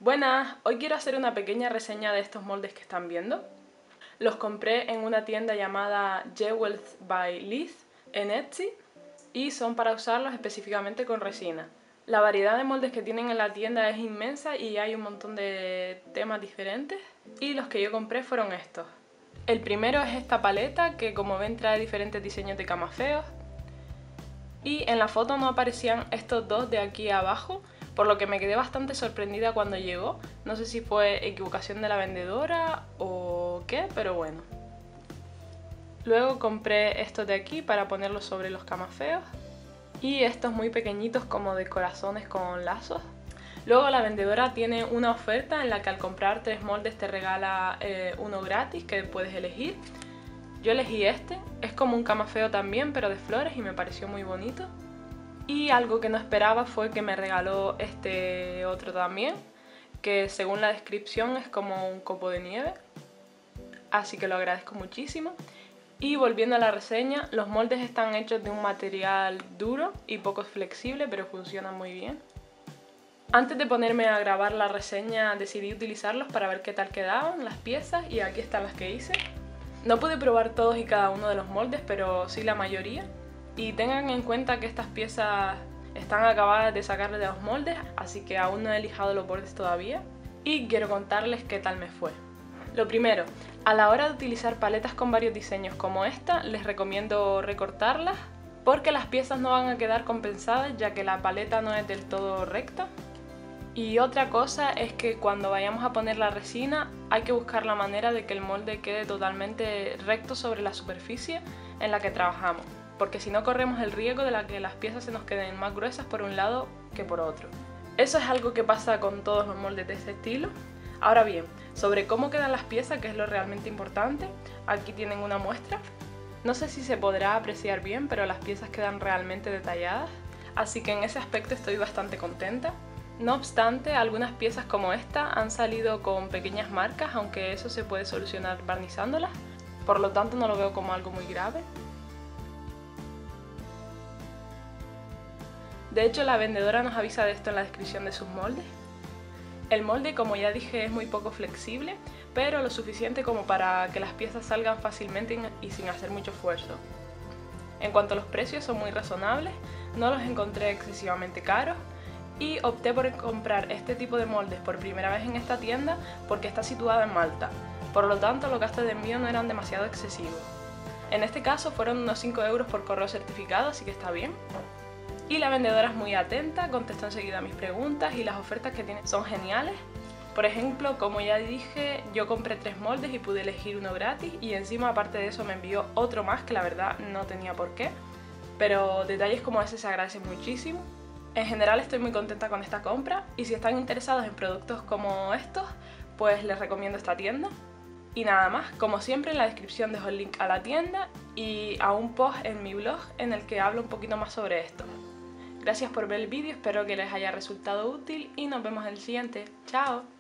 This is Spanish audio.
Buenas, hoy quiero hacer una pequeña reseña de estos moldes que están viendo. Los compré en una tienda llamada Jewels by Liz en Etsy y son para usarlos específicamente con resina. La variedad de moldes que tienen en la tienda es inmensa y hay un montón de temas diferentes, y los que yo compré fueron estos. El primero es esta paleta que, como ven, trae diferentes diseños de camafeos, y en la foto no aparecían estos dos de aquí abajo, por lo que me quedé bastante sorprendida cuando llegó. No sé si fue equivocación de la vendedora o qué, pero bueno. Luego compré estos de aquí para ponerlos sobre los camafeos, y estos muy pequeñitos como de corazones con lazos. Luego la vendedora tiene una oferta en la que al comprar 3 moldes te regala uno gratis que puedes elegir. Yo elegí este, es como un camafeo también pero de flores y me pareció muy bonito. Y algo que no esperaba fue que me regaló este otro también, que según la descripción es como un copo de nieve, así que lo agradezco muchísimo. Y volviendo a la reseña, los moldes están hechos de un material duro y poco flexible, pero funcionan muy bien. Antes de ponerme a grabar la reseña decidí utilizarlos para ver qué tal quedaban las piezas, y aquí están las que hice. No pude probar todos y cada uno de los moldes, pero sí la mayoría. Y tengan en cuenta que estas piezas están acabadas de sacarle de los moldes, así que aún no he lijado los bordes todavía. Y quiero contarles qué tal me fue. Lo primero, a la hora de utilizar paletas con varios diseños como esta, les recomiendo recortarlas porque las piezas no van a quedar compensadas, ya que la paleta no es del todo recta. Y otra cosa es que cuando vayamos a poner la resina hay que buscar la manera de que el molde quede totalmente recto sobre la superficie en la que trabajamos, porque si no corremos el riesgo de que las piezas se nos queden más gruesas por un lado que por otro. Eso es algo que pasa con todos los moldes de este estilo. Ahora bien, sobre cómo quedan las piezas, que es lo realmente importante, aquí tienen una muestra. No sé si se podrá apreciar bien, pero las piezas quedan realmente detalladas, así que en ese aspecto estoy bastante contenta. No obstante, algunas piezas como esta han salido con pequeñas marcas, aunque eso se puede solucionar barnizándolas, por lo tanto no lo veo como algo muy grave. De hecho, la vendedora nos avisa de esto en la descripción de sus moldes. El molde, como ya dije, es muy poco flexible, pero lo suficiente como para que las piezas salgan fácilmente y sin hacer mucho esfuerzo. En cuanto a los precios, son muy razonables, no los encontré excesivamente caros, y opté por comprar este tipo de moldes por primera vez en esta tienda porque está situada en Malta, por lo tanto los gastos de envío no eran demasiado excesivos. En este caso fueron unos 5 € por correo certificado, así que está bien. Y la vendedora es muy atenta, contestó enseguida a mis preguntas y las ofertas que tiene son geniales. Por ejemplo, como ya dije, yo compré 3 moldes y pude elegir uno gratis, y encima aparte de eso me envió otro más que la verdad no tenía por qué, pero detalles como ese se agradecen muchísimo. En general estoy muy contenta con esta compra, y si están interesados en productos como estos, pues les recomiendo esta tienda. Y nada más, como siempre en la descripción dejo el link a la tienda y a un post en mi blog en el que hablo un poquito más sobre esto. Gracias por ver el vídeo, espero que les haya resultado útil y nos vemos en el siguiente. ¡Chao!